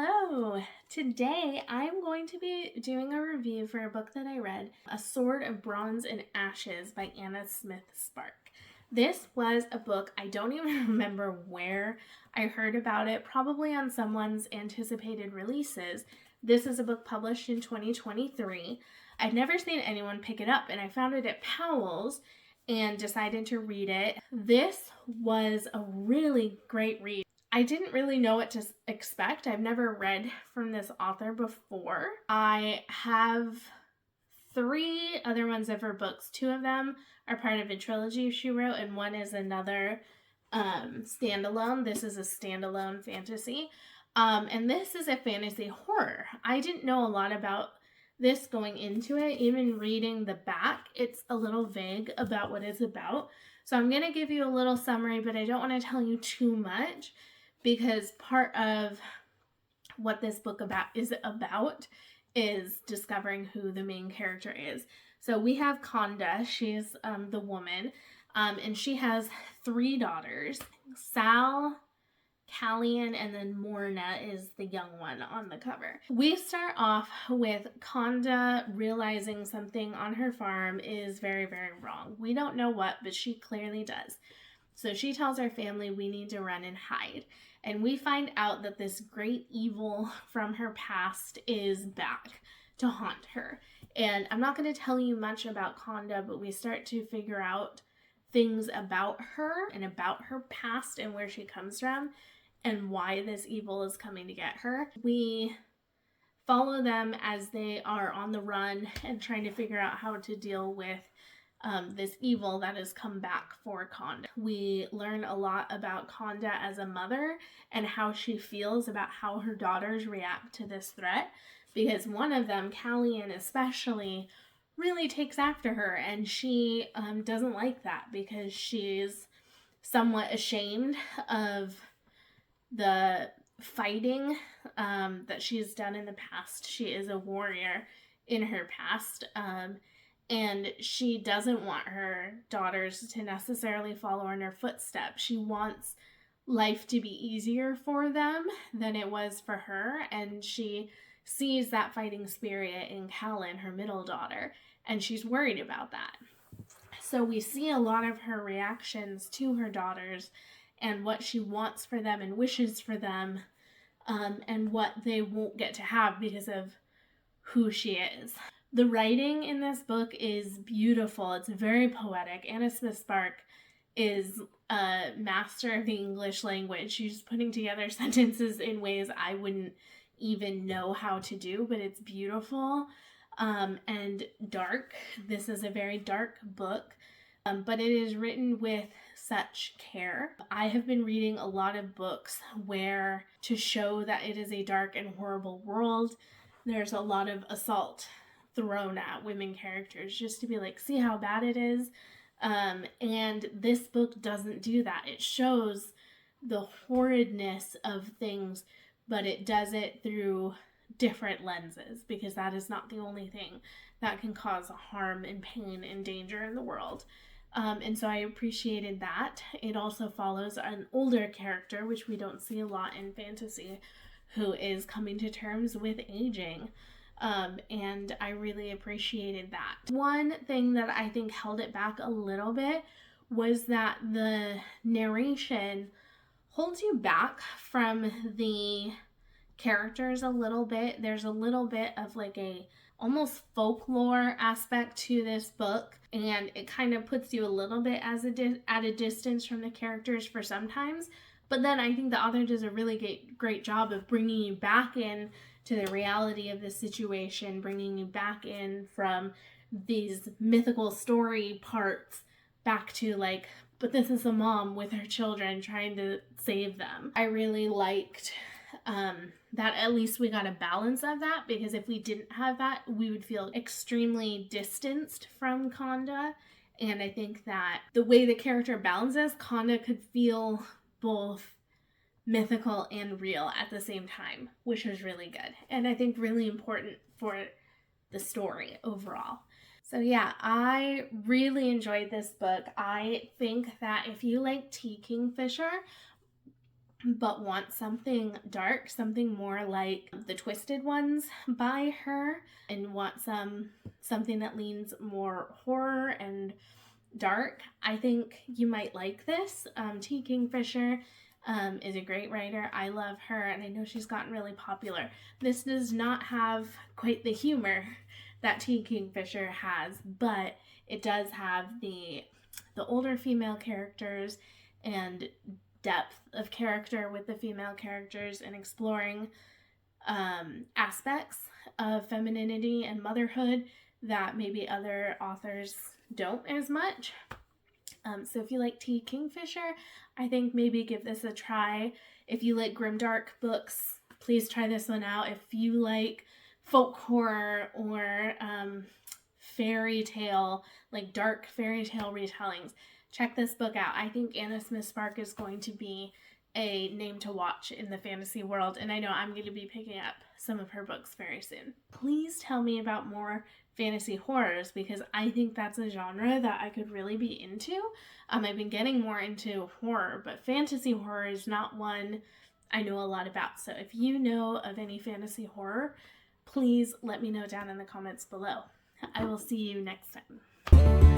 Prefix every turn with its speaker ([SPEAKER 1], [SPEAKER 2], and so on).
[SPEAKER 1] Hello! Today I'm going to be doing a review for a book that I read, A Sword of Bronze and Ashes by Anna Smith Spark. This was a book, I don't even remember where I heard about it, probably on someone's anticipated releases. This is a book published in 2023. I'd never seen anyone pick it up, and I found it at Powell's and decided to read it. This was a really great read. I didn't really know what to expect. I've never read from this author before. I have 3 other ones of her books. 2 of them are part of a trilogy she wrote, and one is another standalone. This is a standalone fantasy. And this is a fantasy horror. I didn't know a lot about this going into it. Even reading the back, it's a little vague about what it's about. So I'm going to give you a little summary, but I don't want to tell you too much, because part of what this book is discovering who the main character is. So we have Conda. She's the woman, and she has 3 daughters. Sal, Callian, and then Morna is the young one on the cover. We start off with Conda realizing something on her farm is very, very wrong. We don't know what, but she clearly does. So she tells her family, we need to run and hide. And we find out that this great evil from her past is back to haunt her. And I'm not going to tell you much about Conda, but we start to figure out things about her and about her past and where she comes from and why this evil is coming to get her. We follow them as they are on the run and trying to figure out how to deal with this evil that has come back for Conda. We learn a lot about Conda as a mother and how she feels about how her daughters react to this threat, because one of them, Callian especially, really takes after her, and she doesn't like that because she's somewhat ashamed of the fighting that she's done in the past. She is a warrior in her past, and she doesn't want her daughters to necessarily follow in her footsteps. She wants life to be easier for them than it was for her, and she sees that fighting spirit in Callan, her middle daughter, and she's worried about that. So we see a lot of her reactions to her daughters and what she wants for them and wishes for them, and what they won't get to have because of who she is. The writing in this book is beautiful. It's very poetic. Anna Smith Spark is a master of the English language. She's putting together sentences in ways I wouldn't even know how to do, but it's beautiful and dark. This is a very dark book, but it is written with such care. I have been reading a lot of books where, to show that it is a dark and horrible world, there's a lot of assault thrown at women characters just to be like, see how bad it is. And this book doesn't do that. It shows the horridness of things, but it does it through different lenses, because that is not the only thing that can cause harm and pain and danger in the world. And so I appreciated that. It also follows an older character, which we don't see a lot in fantasy, who is coming to terms with aging. And I really appreciated that. One thing that I think held it back a little bit was that the narration holds you back from the characters a little bit. There's a little bit of like a almost folklore aspect to this book, and it kind of puts you a little bit at a distance from the characters for sometimes. But then I think the author does a really great job of bringing you back in to the reality of the situation, bringing you back in from these mythical story parts back to like, but this is a mom with her children trying to save them. I really liked that at least we got a balance of that, because if we didn't have that, we would feel extremely distanced from Conda. And I think that the way the character balances, Conda could feel both mythical and real at the same time, which was really good. And I think really important for the story overall. So yeah, I really enjoyed this book. I think that if you like T. Kingfisher, but want something dark, something more like the Twisted Ones by her, and want something that leans more horror and dark, I think you might like this. T. Kingfisher is a great writer. I love her, and I know she's gotten really popular. This does not have quite the humor that T. Kingfisher has, but it does have the older female characters and depth of character with the female characters, and exploring aspects of femininity and motherhood that maybe other authors don't as much. So if you like T. Kingfisher, I think maybe give this a try. If you like grimdark books, please try this one out. If you like folk horror or fairy tale, like dark fairy tale retellings, check this book out. I think Anna Smith Spark is going to be a name to watch in the fantasy world, and I know I'm going to be picking up some of her books very soon. Please tell me about more fantasy horrors, because I think that's a genre that I could really be into. I've been getting more into horror, but fantasy horror is not one I know a lot about. So if you know of any fantasy horror, please let me know down in the comments below. I will see you next time.